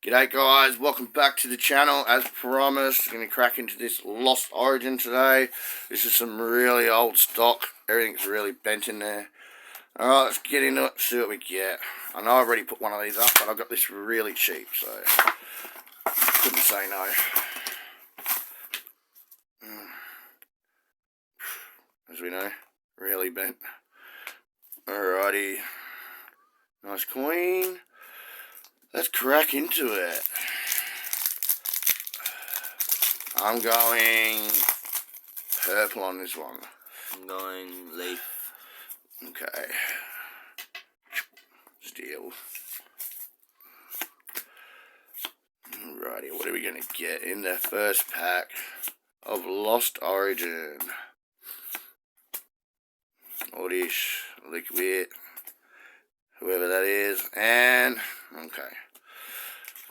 G'day guys, welcome back to the channel. As promised, going to crack into this Lost Origin today. This is some really old stock. Everything's really bent in there. Alright, let's get into it, see what we get. I know I've already put one of these up, but I got this really cheap, so couldn't say no. As we know, really bent. Alrighty, nice queen. Let's crack into it. I'm going purple on this one. I'm going leaf. Okay. Steel. Alrighty, what are we going to get in the first pack of Lost Origin? Oddish, Liquid, whoever that is, and, okay.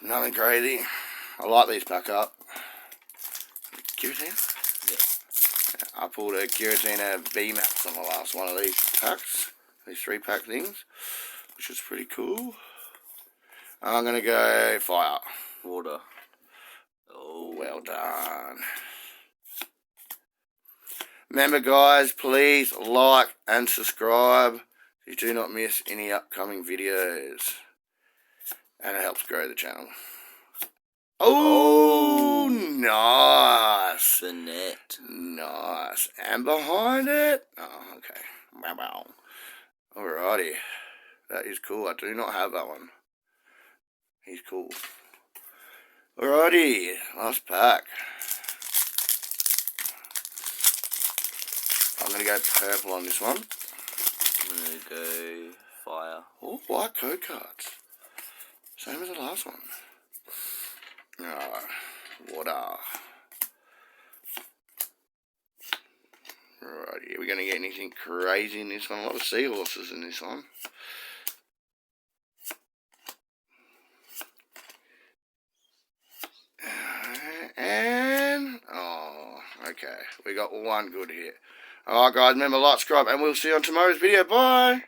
Nothing crazy. I like these pack up. Giratina? Yeah. I pulled a Giratina VMAX on the last one of these packs. These 3-pack things. Which is pretty cool. I'm going to go fire. Water. Oh, well done. Remember guys, please like and subscribe so you do not miss any upcoming videos. And it helps grow the channel. Oh, nice. The net. Nice. And behind it? Oh, okay. Wow. Alrighty. That is cool. I do not have that one. He's cool. Alrighty. Last pack. I'm going to go purple on this one. I'm going to go fire. Oh, white code cards. Same as the last one. Water. Alrighty, are we going to get anything crazy in this one? A lot of seahorses in this one. And, oh, okay. We got one good hit. Alright guys, remember, like, subscribe, and we'll see you on tomorrow's video. Bye!